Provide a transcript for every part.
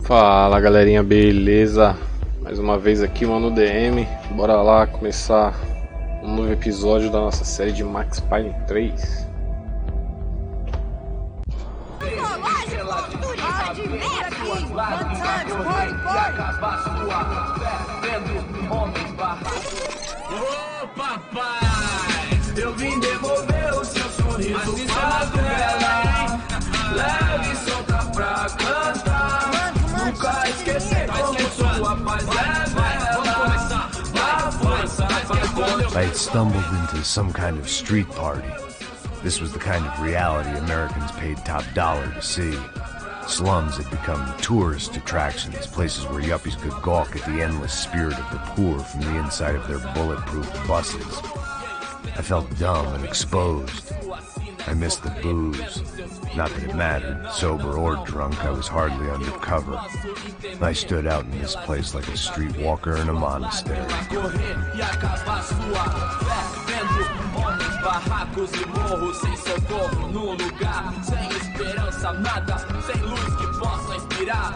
Fala galerinha, beleza? Mais uma vez aqui, mano, no DM. Bora lá começar um novo episódio da nossa série de Max Payne 3. Ô papai, eu vim devolver o seu sorriso pra dela. Leve e solta pra cantar. Nunca esquecer como sua paz é bela. I had stumbled into some kind of street party. This was the kind of reality Americans paid top dollar to see. Slums had become tourist attractions, places where yuppies could gawk at the endless spirit of the poor from the inside of their bulletproof buses. I felt dumb and exposed. I missed the booze. Not that it mattered, sober or drunk, I was hardly undercover. I stood out in this place like a streetwalker in a monastery.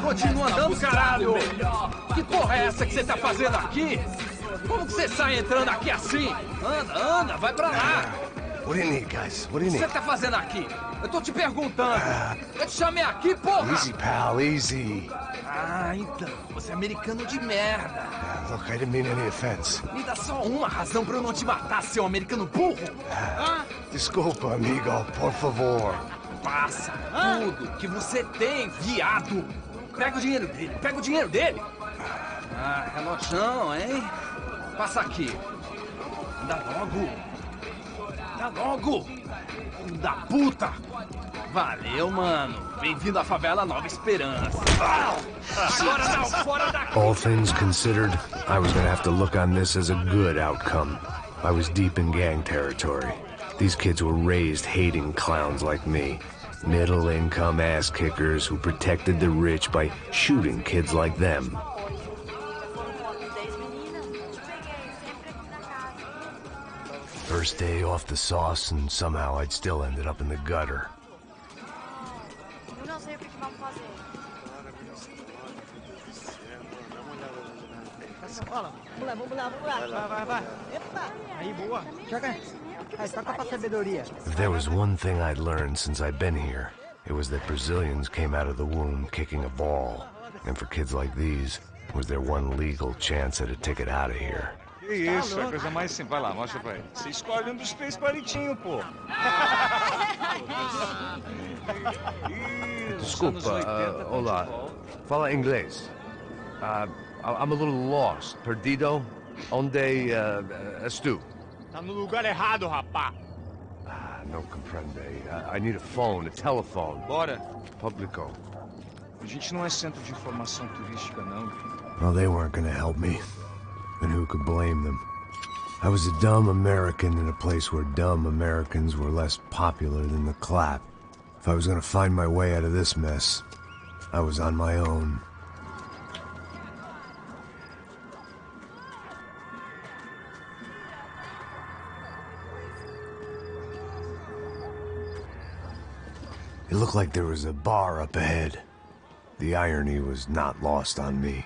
Continua andando, caralho! Que porra é essa que você tá fazendo aqui? Como que você sai entrando aqui assim? Anda, vai pra lá! What do you need, guys? What do you O que need? você tá fazendo aqui? Eu tô te perguntando! Eu te chamei aqui, porra! Easy, pal, easy. Ah, então, você é americano de merda! Look, I didn't mean any offense. Me dá só uma razão pra eu não te matar, seu americano burro! Desculpa, amigo, por favor. Passa tudo que você tem, viado! Pega o dinheiro dele! Ah, relojão, hein? Passa aqui! Dá logo! Filho da puta! Valeu, mano! Bem-vindo à favela Nova Esperança! Agora não, fora daqui! All things considered, I was gonna have to look on this as a good outcome. I was deep in gang territory. These kids were raised hating clowns like me. Middle-income ass-kickers who protected the rich by shooting kids like them. First day off the sauce, and somehow I'd still ended up in the gutter. Eu não sei o que vamos fazer. Vamos lá. Vai. Epa! Aí, boa. Joga. Aí, toca pra sabedoria. If there was one thing I'd learned since I'd been here, it was that Brazilians came out of the womb kicking a ball. And for kids like these, was their one legal chance at a ticket out of here. Que isso, é a coisa mais simples. Vai lá, mostra pra ele. Você escolhe um dos três palitinhos, pô. Desculpa, olá. Fala inglês. I'm a little lost. Perdido? Onde estou? Tá no lugar errado, rapá. Não compreende. I need a phone, a telephone. Bora. Publico. A gente não é centro de informação turística, não. Well, they weren't gonna help me. And who could blame them? I was a dumb American in a place where dumb Americans were less popular than the clap. If I was gonna find my way out of this mess, I was on my own. It looked like there was a bar up ahead. The irony was not lost on me.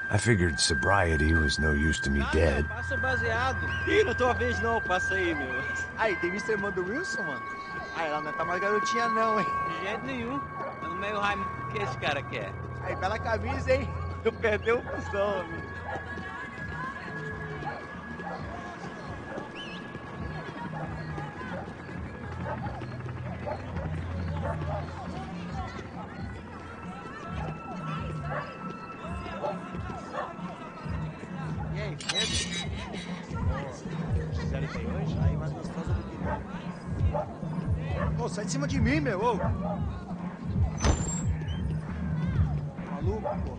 I figured sobriety was no use to me dead. Passa baseado. Ih, não tô a vez não, passa aí, meu. Aí, tem visto a irmã do Wilson, mano? Aí, ela não tá mais garotinha não, hein? De jeito nenhum. Tá no meio raio que esse cara quer. Aí, bela camisa, hein? Eu perdeu o cuzão, amigo. E aí, Pedro? Fizeram isso hoje? Aí, mais gostosa do que eu. Ô, sai de cima de mim, meu, ô! Maluco, pô.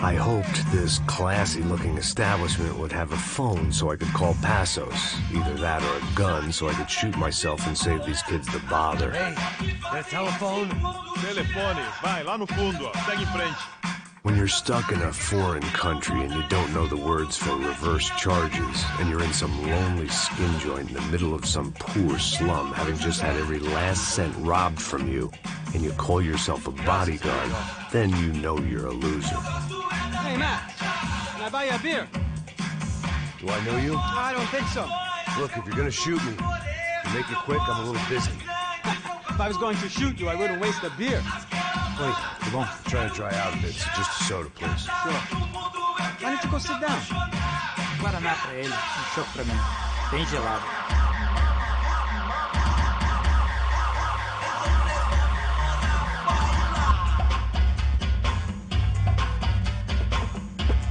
I hoped this this classy-looking establishment would have a phone so I could call Passos. Either that or a gun so I could shoot myself and save these kids the bother. Hey, that telephone? Telefone, vai, lá no fundo, ó. Segue em frente. When you're stuck in a foreign country and you don't know the words for reverse charges, and you're in some lonely skin joint in the middle of some poor slum, having just had every last cent robbed from you, and you call yourself a bodyguard, then you know you're a loser. Hey, Matt, can I buy you a beer? Do I know you? I don't think so. Look, if you're gonna shoot me, make it quick, I'm a little busy. If I was going to shoot you, I wouldn't waste a beer. Wait, come on. I'm trying to dry out a bit, so just a soda, please. Sure. Why don't you go sit down? Guaraná pra ele, chopp pra mim. Bem gelado.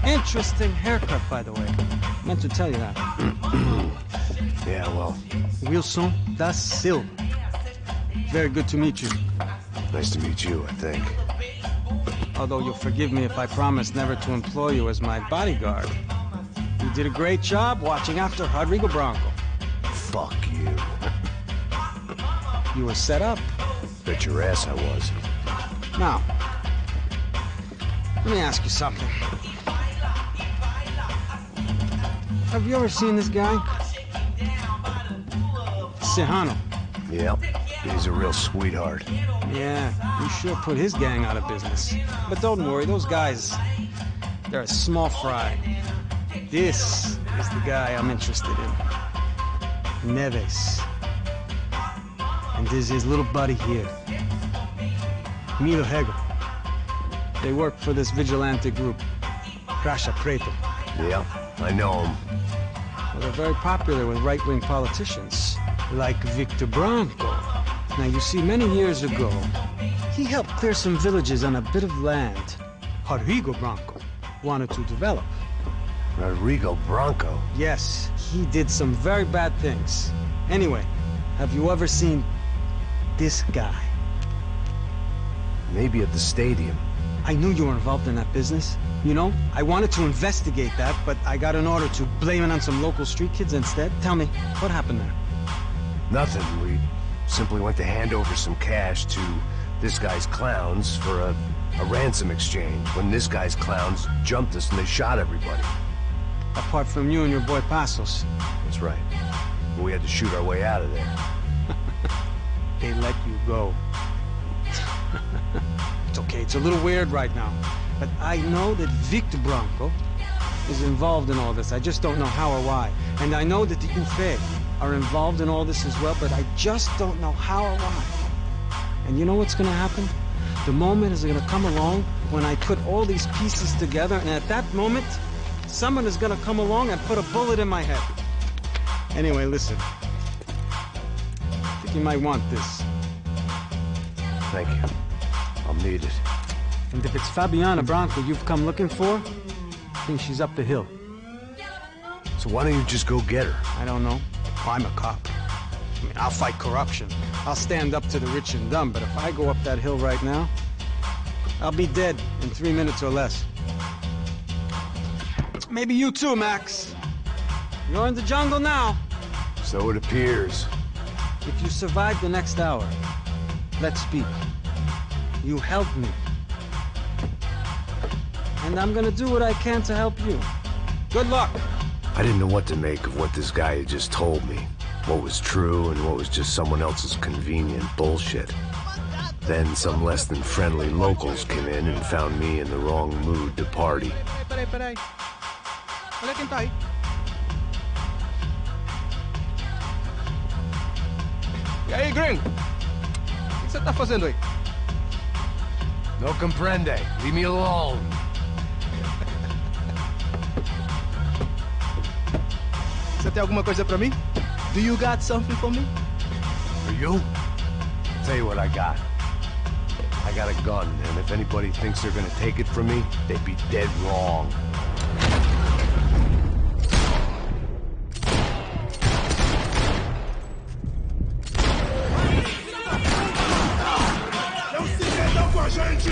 Interesting haircut, by the way. Meant to tell you that. Yeah, well, Wilson da Silva. Very good to meet you. nice to meet you, I think. Although you'll forgive me if I promise never to employ you as my bodyguard. You did a great job watching after Rodrigo Branco. Fuck you. You were set up. Bet your ass I was. Now, let me ask you something. Have you ever seen this guy? Serrano. Yep, he's a real sweetheart. Yeah, he sure put his gang out of business. But don't worry, those guys, they're a small fry. This is the guy I'm interested in. Neves. And this is his little buddy here. Milo Hegel. They work for this vigilante group, Crasha Preto. Yep, I know him. Well, they're very popular with right-wing politicians, like Victor Branco. Now, you see, many years ago, he helped clear some villages on a bit of land Rodrigo Branco wanted to develop. Rodrigo Branco? Yes, he did some very bad things. Anyway, have you ever seen this guy? Maybe at the stadium. I knew you were involved in that business. You know, I wanted to investigate that, but I got an order to blame it on some local street kids instead. Tell me, what happened there? Nothing. We simply went to hand over some cash to this guy's clowns for a ransom exchange when this guy's clowns jumped us and they shot everybody. Apart from you and your boy Passos. That's right. But we had to shoot our way out of there. They let you go. It's okay, it's a little weird right now. But I know that Victor Branco is involved in all this. I just don't know how or why. And I know that the UFE are involved in all this as well, but I just don't know how or why. And you know what's gonna happen? The moment is gonna come along when I put all these pieces together, and at that moment, someone is gonna come along and put a bullet in my head. Anyway, listen. I think you might want this. Thank you. I'll need it. And if it's Fabiana Branco you've come looking for, I think she's up the hill. So why don't you just go get her? I don't know. I'm a cop. I mean, I'll fight corruption. I'll stand up to the rich and dumb, but if I go up that hill right now, I'll be dead in 3 minutes or less. Maybe you too, Max. You're in the jungle now. So it appears. If you survive the next hour, let's speak. You helped me. And I'm gonna do what I can to help you. Good luck! I didn't know what to make of what this guy had just told me. What was true and what was just someone else's convenient bullshit. Then some less than friendly locals came in and found me in the wrong mood to party. Peraí. Olha quem tá aí. E aí, gringo? O que você tá fazendo aí? No comprende. Leave me alone. Você tem alguma coisa pra mim? Do you got something for me? For you? Tell you what I got. I got a gun, and if anybody thinks they're gonna take it from me, they'd be dead wrong. Não se metam com a gente!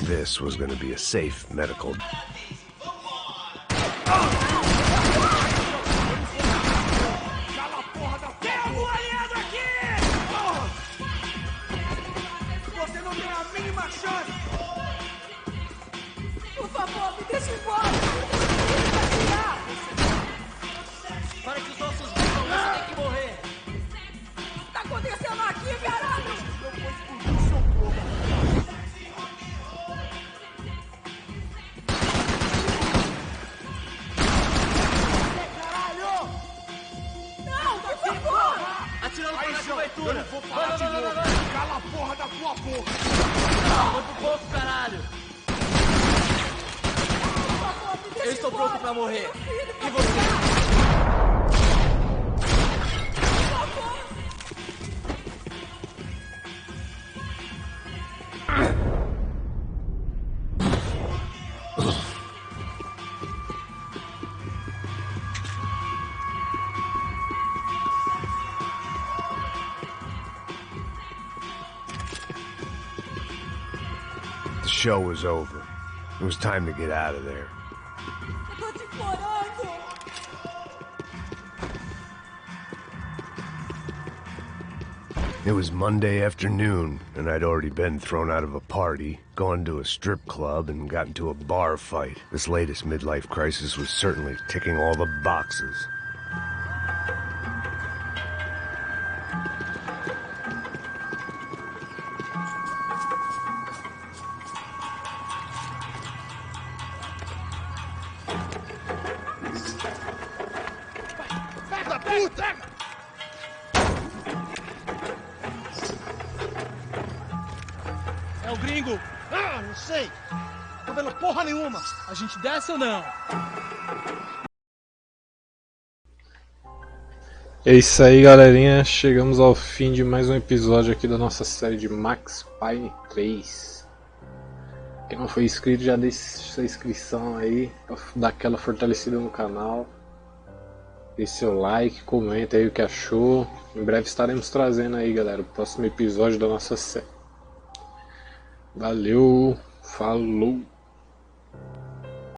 this was going to be a safe medical... Por favor, me deixa embora! Para que os nossos vivos não tenham que morrer! O que tá acontecendo aqui, caralho? Eu vou explodir o seu corpo! Caralho! Não, por favor! Atirando para a cobertura! Eu não vou falar de novo! Cala a porra da tua boca! Foi pro pouco, caralho! Eu estou pronto pra morrer. E você? The show was over. It was time to get out of there. Eu tô te implorando. It was Monday afternoon, and I'd already been thrown out of a party, gone to a strip club, and got into a bar fight. This latest midlife crisis was certainly ticking all the boxes. Pega, puta! É o gringo? Ah, não sei. Tô vendo porra nenhuma. A gente desce ou não? É isso aí, galerinha. Chegamos ao fim de mais um episódio aqui da nossa série de Max Payne 3. Quem não foi inscrito, já deixa sua inscrição aí, pra dar aquela fortalecida no canal. Deixe seu like, comenta aí o que achou. Em breve estaremos trazendo aí, galera, o próximo episódio da nossa série. Valeu, falou!